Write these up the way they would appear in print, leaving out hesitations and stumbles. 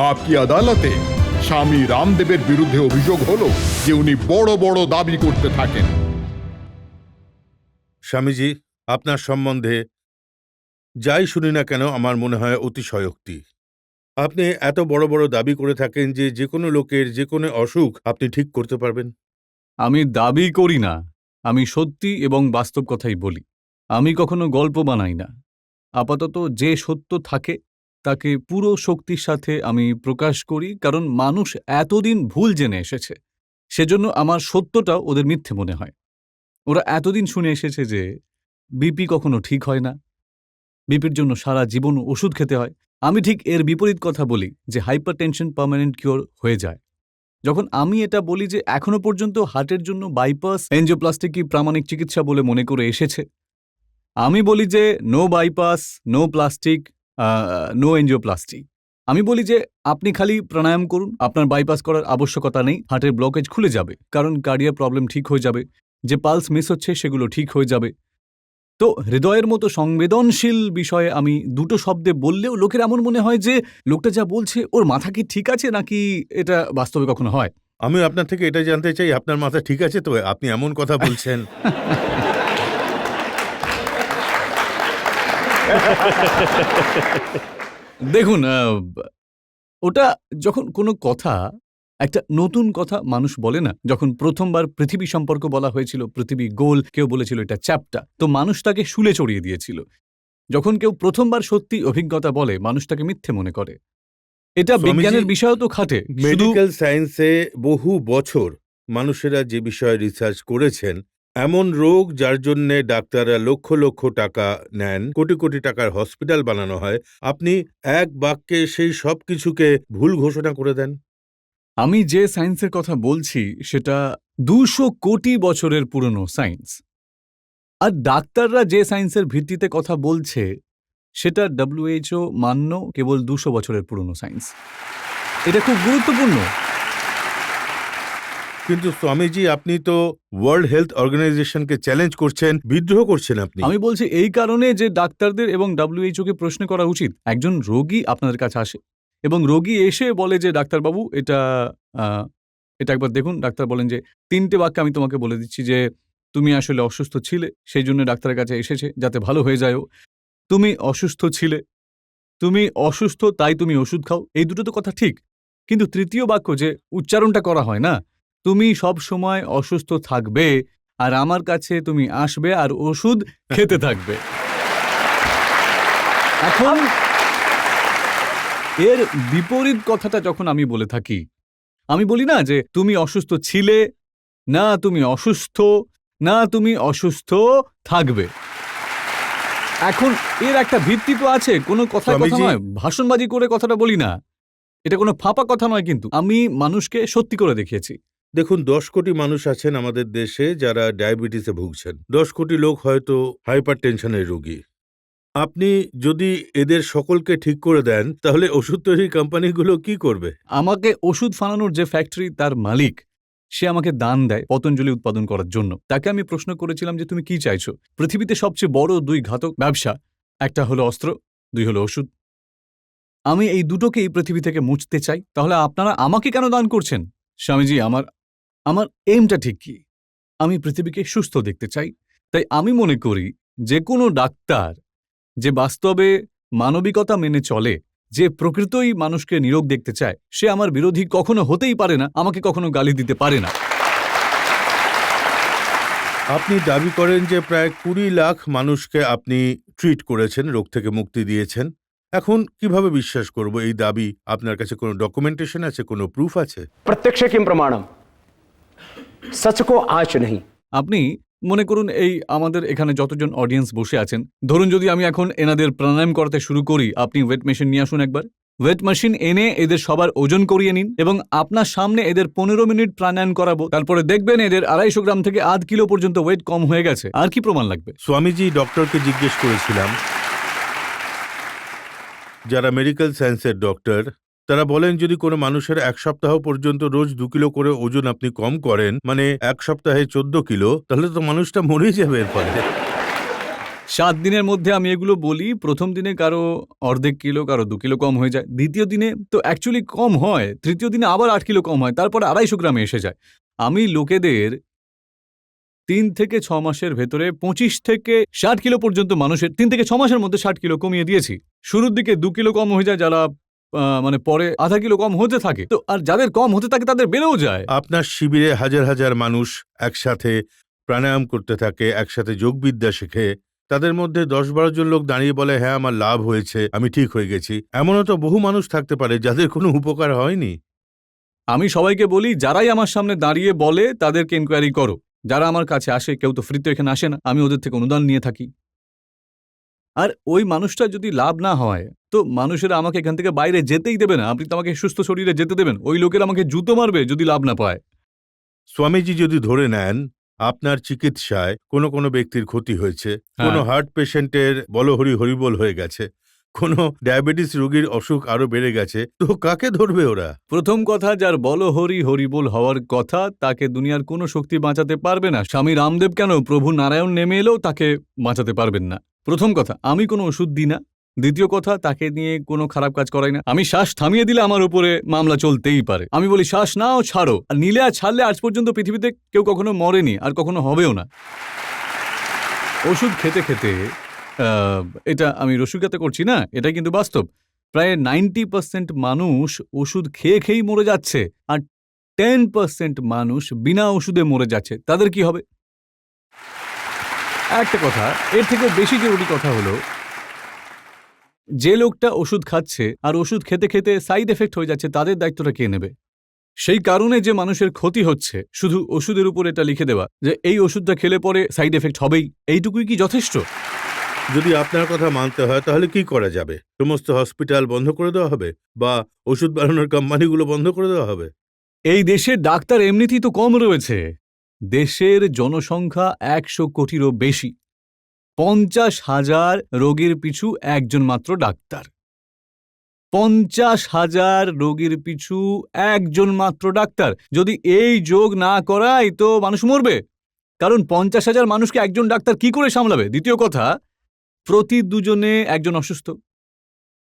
আপকি আদালতে স্বামী রামদেবের বিরুদ্ধে অভিযোগ হলো যে উনি বড় বড় দাবি করতে থাকেন। স্বামীজি, আপনার সম্বন্ধে যাই শুনি না কেন আমার মনে হয় অতিশয়োক্তি। আপনি এত বড় বড় দাবি করে থাকেন যে যে কোনো লোকের যে কোনো অসুখ আপনি ঠিক করতে পারবেন। আমি দাবি করি না, আমি সত্যি এবং বাস্তব কথাই বলি। আমি কখনো গল্প বানাই না। আপাতত যে সত্য থাকে তাকে পুরো শক্তির সাথে আমি প্রকাশ করি, কারণ মানুষ এতদিন ভুল জেনে এসেছে। সেজন্য আমার সত্যটা ওদের মিথ্যে মনে হয়। ওরা এতদিন শুনে এসেছে যে বিপি কখনো ঠিক হয় না, বিপির জন্য সারা জীবন ওষুধ খেতে হয়। আমি ঠিক এর বিপরীত কথা বলি যে হাইপারটেনশন পার্মানেন্ট কিওর হয়ে যায়। যখন আমি এটা বলি যে এখনো পর্যন্ত হার্টের জন্য বাইপাস এনজিওপ্লাস্টিকই প্রামাণিক চিকিৎসা বলে মনে করে এসেছে, আমি বলি যে no bypass, no plastic, no angioplasty. আমি বলি যে আপনি খালি প্রাণায়াম করুন, আপনার বাইপাস করার আবশ্যকতা নেই, হার্টের ব্লকেজ খুলে যাবে, কারণ কার্ডিয়ার প্রবলেম ঠিক হয়ে যাবে, যে পালস মিস হচ্ছে সেগুলো ঠিক হয়ে যাবে। তো হৃদয়ের মতো সংবেদনশীল বিষয়ে আমি দুটো শব্দে বললেও লোকের এমন মনে হয় যে লোকটা যা বলছে ওর মাথা কি ঠিক আছে নাকি এটা বাস্তবে কখনো হয়। আমি আপনার থেকে এটা জানতে চাই, আপনার মাথা ঠিক আছে তো? আপনি এমন কথা বলছেন। দেখুন, ওটা যখন কোনো কথা, একটা নতুন কথা মানুষ বলে না, যখন প্রথমবার পৃথিবী সম্পর্ক বলা হয়েছিল, পৃথিবী গোল, কেউ বলেছিল এটা চ্যাপ্টা, তো মানুষ তাকে শুলে চড়িয়ে দিয়েছিল। যখন কেউ প্রথমবার সত্যি অভিজ্ঞতা বলে, মানুষ তাকে মিথ্যে মনে করে। এটা স্বামীজি, বিজ্ঞানের বিষয়ও তো খাটে। শুধু মেডিকেল সায়েন্সে বহু বছর মানুষেরা যে বিষয়ে রিসার্চ করেছেন, এমন রোগ যার জন্য ডাক্তাররা লক্ষ লক্ষ টাকা নেন, কোটি কোটি টাকার হসপিটাল বানানো হয়, আপনি এক বাক্যে সেই সব কিছুকে ভুল ঘোষণা করে দেন। আমি যে সায়েন্সের কথা বলছি সেটা 200 কোটি বছরের পুরনো সায়েন্স। আর ডাক্তাররা যে সায়েন্সের ভিত্তিতে কথা বলছে সেটা WHO মান্য কেবল 200 বছরের পুরনো সায়েন্স। এটা খুব গুরুত্বপূর্ণ। কিন্তু স্বামীজি, আপনি তো ওয়ার্ল্ড হেলথ অর্গানাইজেশনকে চ্যালেঞ্জ করছেন, বিদ্রোহ করছেন আপনি। আমি বলছি এই কারণে যে ডাক্তারদের এবং WHO কে প্রশ্ন করা উচিত। একজন রোগী আপনাদের কাছে আসে এবং রোগী এসে বলে যে ডাক্তারবাবু এটা একবার দেখুন। ডাক্তার বলেন যে 3টে বাক্যে আমি তোমাকে বলে দিচ্ছি যে তুমি আসলে অসুস্থ ছিলে, সেই জন্য ডাক্তারের কাছে এসেছে যাতে ভালো হয়ে যায় ও। তুমি অসুস্থ ছিলে, তুমি অসুস্থ তাই তুমি ওষুধ খাও, এই দুটো তো কথা ঠিক। কিন্তু তৃতীয় বাক্য যে উচ্চারণটা করা হয় না, তুমি সব সময় অসুস্থ থাকবে আর আমার কাছে তুমি আসবে আর ওষুধ খেতে থাকবে। এখন এর বিপরীত কথাটা যখন আমি বলে থাকি, আমি বলি না যে তুমি অসুস্থ ছিলে, না তুমি অসুস্থ, না তুমি অসুস্থ থাকবে। এখন এর একটা ভিত্তি তো আছে, কোনো কথা স্বামীজি- নয়, ভাষণবাজি করে কথাটা বলি না। এটা কোনো ফাঁপা কথা নয়, কিন্তু আমি মানুষকে সত্যি করে দেখিয়েছি। দেখুন, 10 কোটি মানুষ আছেন আমাদের দেশে যারা ডায়াবেটিসে ভুগছেন। 10 কোটি লোক হয়তো হাইপার টেনশনের রোগী। আপনি যদি এদের সকলকে ঠিক করে দেন, তাহলে ওষুধ তৈরি কোম্পানিগুলো কি করবে? আমাকে ওষুধ বানানোর যে ফ্যাক্টরি, তার মালিক, সে আমাকে দান দেয় পতঞ্জলি উৎপাদন করার জন্য। তাকে আমি প্রশ্ন করেছিলাম যে তুমি কি চাইছো? পৃথিবীতে সবচেয়ে বড় 2 ঘাতক ব্যবসা, একটা হলো অস্ত্র, 2 হলো ওষুধ। আমি এই দুটোকেই পৃথিবী থেকে মুছতে চাই। তাহলে আপনারা আমাকে কেন দান করছেন? স্বামীজি, আমার এইমটা ঠিক কি? আমি পৃথিবীকে সুস্থ দেখতে চাই। তাই আমি মনে করি যে কোনো ডাক্তার যে বাস্তবে মানবিকতা মেনে চলে, যে প্রকৃতই মানুষকে নিরোগ দেখতে চায়, সে আমার বিরোধী কখনো হতেই পারে না, আমাকে কখনো গালি দিতে পারে না। আপনি দাবি করেন যে প্রায় 20 লাখ মানুষকে আপনি ট্রিট করেছেন, রোগ থেকে মুক্তি দিয়েছেন। এখন কিভাবে বিশ্বাস করব এই দাবি? আপনার কাছে কোনো ডকুমেন্টেশন আছে, কোনো প্রুফ আছে? प्रत्यक्ष किम प्रमाणम सच को आच नहीं। আপনি মনে করুন এই আমাদের এখানে যতজন অডিয়েন্স বসে আছেন, ধরুন যদি আমি এখন এনাদের প্রাণায়াম করাতে শুরু করি, আপনি ওয়েট মেশিন নিয়ে আসুন একবার। ওয়েট মেশিন এনে এদের সবার ওজন করিয়ে নিন এবং আপনার সামনে এদের 15 মিনিট প্রাণায়াম করাবো। তারপরে দেখবেন এদের 250 গ্রাম থেকে আধ কিলো পর্যন্ত ওয়েট কম হয়ে গেছে। আর কি প্রমাণ লাগবে? স্বামীজি, ডক্টরকে জিজ্ঞেস করেছিলাম, যারা মেডিকেল সায়েন্সের ডক্টর, তারা বলেন যদি কোনো মানুষের 1 সপ্তাহ পর্যন্ত রোজ 2 কিলো করে ওজন আপনি কম করেন, মানে 1 সপ্তাহে 14 কিলো, তাহলে তো মানুষটা মরেই যাবে এর ফলে। 7 দিনের মধ্যে আমি এগুলো বলি। প্রথম দিনে কারো অর্ধেক কিলো, কারো 2 কিলো কম হয়ে যায়। দ্বিতীয় দিনে তো অ্যাকচুয়ালি কম হয়। তৃতীয় দিনে আবার 8 কিলো কম হয়। তারপরে 250 গ্রামে এসে যায়। আমি লোকেদের 3 থেকে 6 মাসের ভেতরে 25 থেকে 60 কিলো পর্যন্ত মানুষের 3 থেকে 6 মাসের মধ্যে 60 কিলো কমিয়ে দিয়েছি। শুরুর দিকে 2 কিলো কম হয়ে যায়, যারা মানে পরে আধা কিলো কম হতে থাকে। তো আর যাদের কম হতে থাকে তাদের বেড়েও যায়। আপনার শিবিরে হাজার হাজার মানুষ একসাথে প্রাণায়াম করতে থাকে, একসাথে যোগবিদ্যা শেখে। তাদের মধ্যে 10-12 জন লোক দাঁড়িয়ে বলে, হ্যাঁ আমার লাভ হয়েছে, আমি ঠিক হয়ে গেছি। এমনও তো বহু মানুষ থাকতে পারে যাদের কোনো উপকার হয়নি। আমি সবাইকে বলি, যারাই আমার সামনে দাঁড়িয়ে বলে তাদেরকে ইনকোয়ারি করো। যারা আমার কাছে আসে, কেউ তো ফ্রিতে এখানে আসে না, আমি ওদের থেকে অনুদান নিয়ে থাকি। আর ওই মানুষটা যদি লাভ না হয় তো মানুষেরা আমাকে এখান থেকে বাইরে যেতেই দেবে না। আপনি তো আমাকে সুস্থ শরীরে যেতে দেবেন? ওই লোকেরা আমাকে জুতো মারবে যদি লাভ না পায়। স্বামীজি যদি ধরে নেন আপনার চিকিৎসায় কোনো কোনো ব্যক্তির ক্ষতি হয়েছে, কোনো হার্ট পেশেন্টের বলহরি হরিবোল হয়ে গেছে, কোনো ডায়াবেটিস রোগীর অসুখ আরো বেড়ে গেছে, তো কাকে ধরবে ওরা? প্রথম কথা, যার বলহরি হরিবোল হওয়ার কথা তাকে দুনিয়ার কোনো শক্তি বাঁচাতে পারবে না। স্বামী রামদেব কেন, প্রভু নারায়ণ নেমে এলেও তাকে বাঁচাতে পারবেন না। প্রথম কথা, আমি কোনো ওষুধ দিই না। দ্বিতীয় কথা, তাকে নিয়ে কোনো খারাপ কাজ করাই না। আমি শ্বাস থামিয়ে দিলে আমার উপরে মামলা চলতেই পারে। আমি বলি শ্বাস নাও, ছাড়ো। আর নিলে আর ছাড়লে আজ পর্যন্ত পৃথিবীতে কেউ কখনো মরেনি, আর কখনো হবেও না। ওষুধ খেতে খেতে এটা আমি রসিকতা করছি না, এটা কিন্তু বাস্তব। প্রায় 90% মানুষ ওষুধ খেয়ে খেয়েই মরে যাচ্ছে, আর 10% মানুষ বিনা ওষুধে মরে যাচ্ছে। তাদের কি হবে? একটা কথা, এর থেকে বেশি জরুরি কথা হলো, যে লোকটা ওষুধ খাচ্ছে আর ওষুধ খেতে খেতে সাইড এফেক্ট হয়ে যাচ্ছে, তাদের দায়িত্বটা কে নেবে? সেই কারণে যে মানুষের ক্ষতি হচ্ছে, শুধু ওষুধের উপর এটা লিখে দেওয়া যে এই ওষুধটা খেলে পরে সাইড এফেক্ট হবেই, এইটুকুই কি যথেষ্ট? যদি আপনার কথা মানতে হয় তাহলে কি করা যাবে? সমস্ত হসপিটাল বন্ধ করে দেওয়া হবে, বা ওষুধ বানানোর কোম্পানিগুলো বন্ধ করে দেওয়া হবে? এই দেশে ডাক্তার এমনিতেই তো কম রয়েছে। দেশের জনসংখ্যা 100 কোটিরও বেশি। 50,000 রোগীর পিছু একজন মাত্র ডাক্তার। 50,000 রোগীর পিছু একজন মাত্র ডাক্তার। যদি এই যোগ না করাই তো মানুষ মরবে। কারণ 50,000 মানুষকে একজন ডাক্তার কি করে সামলাবে? দ্বিতীয় কথা, প্রতি দুজনে একজন অসুস্থ।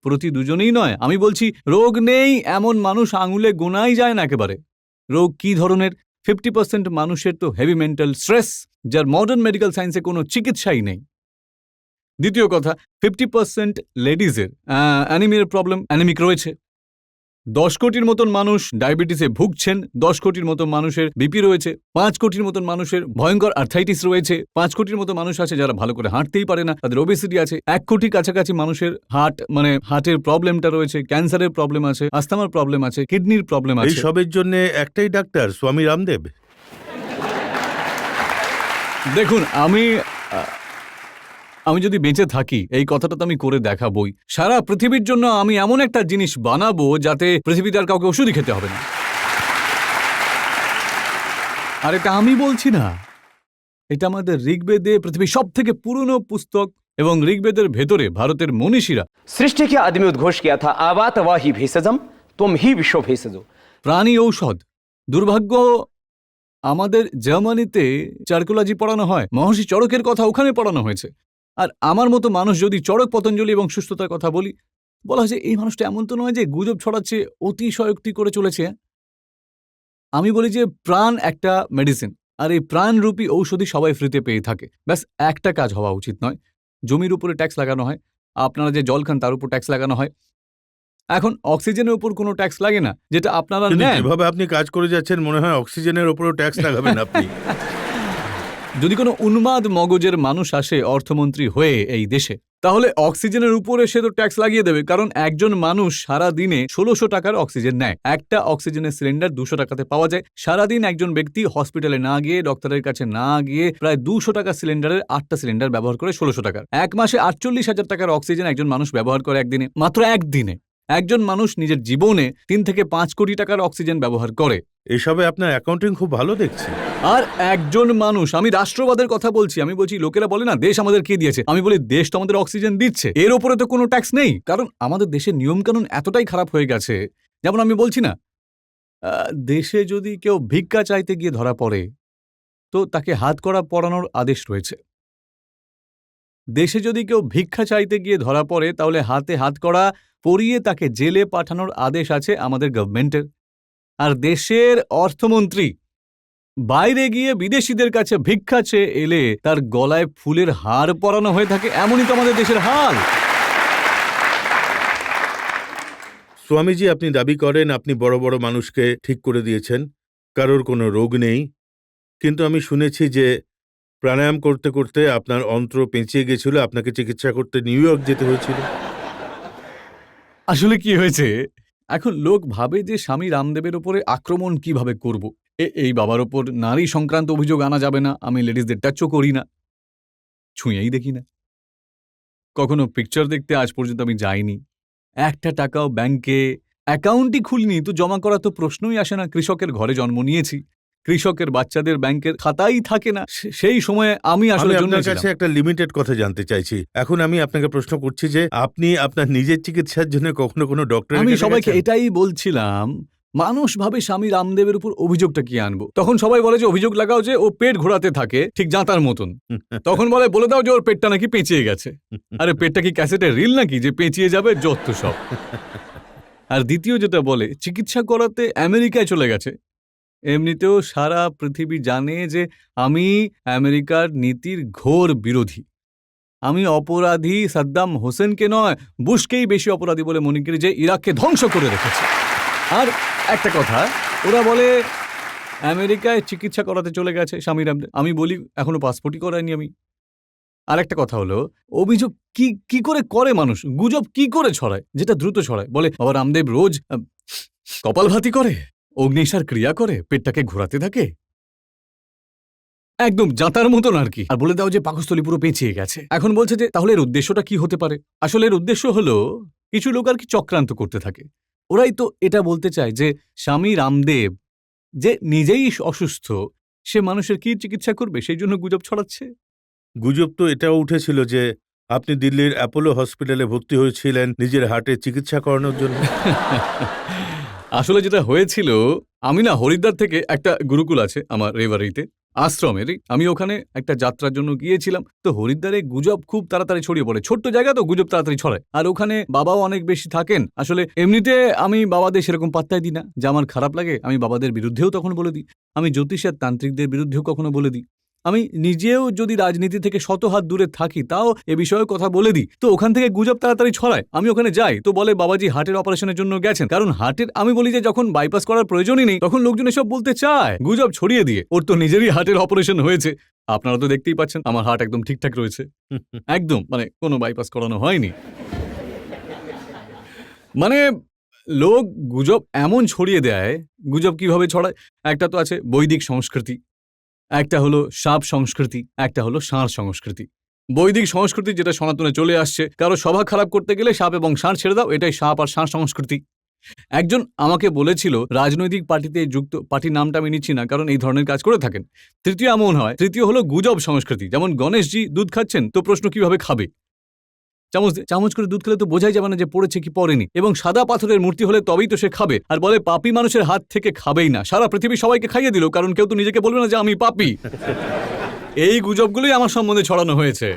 প্রতি দুজনেই নয়, আমি বলছি রোগ নেই এমন মানুষ আঙুলে গোনাই যায় না একেবারে। রোগ কি ধরনের? 50% মানুষের তো হেভি মেন্টাল স্ট্রেস, যার মডার্ন মেডিকেল সায়েন্সে কোনো চিকিৎসাই নেই। দ্বিতীয় কথা, 50% লেডিজের অ্যানিমিয়ার প্রবলেম, অ্যানিমিক রয়েছে। 10 কোটির মতন মানুষ ডায়াবেটিসে ভুগছেন, 10 কোটির মতো মানুষের বিপি রয়েছে, 5 কোটির মতন মানুষের ভয়ঙ্কর আর্থাইটিস রয়েছে, 5 কোটির মতো মানুষ আছে যারা ভালো করে হাঁটতেই পারে না, তাদের ওবেসিটি আছে, 1 কোটি কাছাকাছি মানুষের হার্টের প্রবলেমটা রয়েছে, ক্যান্সারের প্রবলেম আছে, আস্থামার প্রবলেম আছে, কিডনির প্রবলেম এই আছে। সবের জন্য একটাই ডাক্তার, স্বামী রামদেব। দেখুন, আমি যদি বেঁচে থাকি এই কথাটা তো আমি করে দেখাবই। সারা পৃথিবীর জন্য আমি এমন একটা জিনিস বানাবো যাতে পৃথিবীতে আর কাউকে ওষুধই খেতে হবে না। আর এটা আমি বলছি না, এটা আমাদের ঋগ্বেদে, পৃথিবীর সব থেকে পুরনো পুস্তক, এবং ঋগ্বেদের ভেতরে ভারতের মনীষীরা सृष्टि के आदि में उद्घोष किया था आवात वाही भेषजम तुम ही विश्व भेषजो। প্রাণী ঔষধ। দুর্ভাগ্য, আমাদের জার্মানিতে চার্কোলজি পড়ানো হয়, মহর্ষি চড়কের কথা ওখানে পড়ানো হয়েছে। আর আমার মতো মানুষ যদি চড়ক, পতঞ্জলি এবং সুস্থতার কথা বলি, বলা হয় যে এই মানুষটা এমন তো নয় যে গুজব ছড়াচ্ছে, অতিশয়োক্তি করে চলেছে। আমি বলি যে প্রাণ একটা মেডিসিন, আর এই প্রাণরূপী ঔষধি সবাই ফ্রিতে পেয়ে থাকে। ব্যাস একটা কাজ হওয়া উচিত নয়, জমির উপরে ট্যাক্স লাগানো হয়, আপনারা যে জল খান তার উপর ট্যাক্স লাগানো হয়। এখন অক্সিজেনের উপর কোনো ট্যাক্স লাগে না, যেটা আপনারা কিন্তু নেন। যেভাবে আপনি কাজ করে যাচ্ছেন মনে হয় অক্সিজেনের ওপরও ট্যাক্স লাগাবেন আপনি। যদি কোনো উন্মাদ মগজের মানুষ আসে অর্থমন্ত্রী হয়ে এই দেশে, তাহলে অক্সিজেনের উপরে সে তো ট্যাক্স লাগিয়ে দেবে। কারণ একজন মানুষ সারা দিনে 1600 টাকার অক্সিজেন নেয়। একটা অক্সিজেনের সিলিন্ডার 200 টাকাতে পাওয়া যায়। সারাদিন একজন ব্যক্তি হসপিটালে না গিয়ে, ডক্টরের কাছে না গিয়ে, প্রায় 200 টাকা সিলিন্ডারের 8টা সিলিন্ডার ব্যবহার করে 1600 টাকার। এক মাসে 48,000 টাকার অক্সিজেন একজন মানুষ ব্যবহার করে একদিনে, মাত্র একদিনে। একজন মানুষ নিজের জীবনে 3 থেকে 5 কোটি টাকার অক্সিজেন ব্যবহার করে। এসবে আপনার অ্যাকাউন্টিং খুব ভালো দেখছি। আর একজন মানুষ, আমি রাষ্ট্রবাদের কথা বলছি, আমি বলছি লোকেরা বলে না দেশ আমাদের কে দিয়েছে, আমি বলি দেশ তো আমাদের অক্সিজেন দিচ্ছে, এর ওপরে তো কোনো ট্যাক্স নেই। কারণ আমাদের দেশের নিয়মকানুন এতটাই খারাপ হয়ে গেছে। যেমন আমি বলছি না, দেশে যদি কেউ ভিক্ষা চাইতে গিয়ে ধরা পড়ে তো তাকে হাত কড়া পরানোর আদেশ রয়েছে। দেশে যদি কেউ ভিক্ষা চাইতে গিয়ে ধরা পড়ে তাহলে হাতে হাতকড়া পরিয়ে তাকে জেলে পাঠানোর আদেশ আছে আমাদের গভর্নমেন্টের। আর দেশের অর্থমন্ত্রী বাইরে গিয়ে বিদেশিদের কাছে ভিক্ষা চেয়ে এলে তার গলায় ফুলের হার পরানো হয়ে থাকে। এমনই তো আমাদের দেশের হাল। স্বামীজি, আপনি দাবি করেন আপনি বড় বড় মানুষকে ঠিক করে দিয়েছেন, কারোর কোনো রোগ নেই, কিন্তু আমি শুনেছি যে প্রাণায়াম করতে করতে আপনার অন্ত্র পেঁচিয়ে গেছিল, আপনাকে চিকিৎসা করতে নিউ ইয়র্ক যেতে হয়েছিল। আসলে কি হয়েছে, এখন লোক ভাবে যে স্বামী রামদেবের উপরে আক্রমণ কিভাবে করব। এই বাবার ওপর নারী সংক্রান্ত অভিযোগ আনা যাবে না, আমি লেডিসদের টাচও করি না, ছুঁয়েই দেখি না, কখনো পিকচার দেখতে আজ পর্যন্ত আমি যাইনি, একটা টাকাও ব্যাংকে অ্যাকাউন্টই খুলিনি, তো জমা করা তো প্রশ্নই আসে না। কৃষকের ঘরে জন্ম নিয়েছি, কৃষকের বাচ্চাদের ব্যাংকের খাতাই থাকে না। সেই সময়ে আমি আসলে আপনার কাছে একটা লিমিটেড কথা জানতে চাইছি। এখন আমি আপনাকে প্রশ্ন করছি যে আপনি আপনার নিজের চিকিৎসার জন্য কখনো কোনো ডক্টর? আমি সবাইকে এটাই বলছিলাম, মানুষ ভাবে স্বামী রামদেবের উপর অভিযোগটা কি আনবো। তখন সবাই বলে যে অভিযোগ লাগাও যে ও পেট ঘোরাতে থাকে ঠিক জাঁতার মতন। তখন বলে দাও যে ওর পেটটা নাকি পেঁচিয়ে গেছে। আরে পেটটা কি ক্যাসেটের রিল নাকি যে পেঁচিয়ে যাবে, যত সব। আর দ্বিতীয় যেটা বলে চিকিৎসা করাতে আমেরিকায় চলে গেছে। এমনিতেও সারা পৃথিবী জানে যে আমি আমেরিকার নীতির ঘোর বিরোধী। আমি অপরাধী সাদ্দাম হোসেনকে নয়, বুশকেই বেশি অপরাধী বলে মনে করি, যে ইরাককে ধ্বংস করে রেখেছে। আর একটা কথা, ওরা বলে আমেরিকায় চিকিৎসা করাতে চলে গেছে স্বামী রামদেব। আমি বলি এখনো পাসপোর্টই করাইনি আমি। আর একটা কথা হলো, অভিযোগ কি করে মানুষ, গুজব কি করে ছড়ায়, যেটা দ্রুত ছড়ায়। বলে বাবা রামদেব রোজ কপালভাতি করে, অগ্নিসার ক্রিয়া করে, পেটটাকে ঘোরাতে থাকে, একদম জাঁতার মতন আর কি। আর বলে দাও যে পাকস্থলী পুরো পেঁচিয়ে গেছে। এখন বলছে যে তাহলে এর উদ্দেশ্যটা কি হতে পারে। আসলে এর উদ্দেশ্য হলো কিছু লোক আর কি চক্রান্ত করতে থাকে। ওরাই তো এটা বলতে চায় যে স্বামী রামদেব যে নিজেই অসুস্থ, সে মানুষের কি চিকিৎসা করবে, সেই জন্য গুজব ছড়াচ্ছে। গুজব তো এটাও উঠেছিল যে আপনি দিল্লির অ্যাপোলো হসপিটালে ভর্তি হয়েছিলেন নিজের হার্টের চিকিৎসা করানোর জন্য। আসলে যেটা হয়েছিল, আমি না হরিদ্বার থেকে একটা গুরুকুল আছে আমার রেভারিতে, আশ্রমেরই, আমি ওখানে একটা যাত্রার জন্য গিয়েছিলাম। তো হরিদ্বারে গুজব খুব তাড়াতাড়ি ছড়িয়ে পড়ে, ছোট্ট জায়গা তো গুজব তাড়াতাড়ি ছড়ায়। আর ওখানে বাবাও অনেক বেশি থাকেন। আসলে এমনিতে আমি বাবাদের সেরকম পাত্তাই দিই না, যে আমার খারাপ লাগে আমি বাবাদের বিরুদ্ধেও তখন বলে দিই, আমি জ্যোতিষের তান্ত্রিকদের বিরুদ্ধেও কখনো বলে দিই, আমি নিজেও যদি রাজনীতি থেকে শত হাত দূরে থাকি তাও এ বিষয়ে কথা বলে দিই। তো ওখান থেকে গুজব তাড়াতাড়ি ছড়ায়। আমি ওখানে যাই তো বলে বাবাজি হার্টের অপারেশনের জন্য গেছেন, কারণ হার্টের, আমি বলি যে যখন বাইপাস করার প্রয়োজনই নেই তখন লোকজন এসব বলতে চায় গুজব ছড়িয়ে দিয়ে। ওর তো নিজেরই হার্টের অপারেশন হয়েছে, আপনারা তো দেখতেই পাচ্ছেন আমার হার্ট একদম ঠিকঠাক রয়েছে, একদম, মানে কোনো বাইপাস করানো হয়নি। মানে লোক গুজব এমন ছড়িয়ে দেয়। গুজব কিভাবে ছড়ায়, একটা তো আছে বৈদিক সংস্কৃতি, একটা হলো সাপ সংস্কৃতি, একটা হলো ষাঁড় সংস্কৃতি। বৈদিক সংস্কৃতি যেটা সনাতনে চলে আসছে, কারো সভা খারাপ করতে গেলে সাপ এবং ষাঁড় ছেড়ে দাও, এটাই সাপ আর ষাঁড় সংস্কৃতি। একজন আমাকে বলেছিল রাজনৈতিক পার্টিতে যুক্ত, পার্টির নামটা আমি নিচ্ছি না কারণ এই ধরনের কাজ করে থাকেন। তৃতীয় এমন হয়, তৃতীয় হলো গুজব সংস্কৃতি। যেমন গণেশজি দুধ খাচ্ছেন, তো প্রশ্ন কিভাবে খাবে, চামচ করে দুধ খেলে তো বোঝাই যাবে না যে পড়েছে কি পড়েনি, এবং সাদা পাথরের মূর্তি হলে তবেই তো সে খাবে। আর বলে পাপী মানুষের হাত থেকে খাবেই না, সারা পৃথিবী সবাইকে খাইয়ে দিল, কারণ কেউ তো নিজেকে বলবে না যে আমি পাপী। এই গুজবগুলোই আমার সম্বন্ধে ছড়ানো হয়েছে।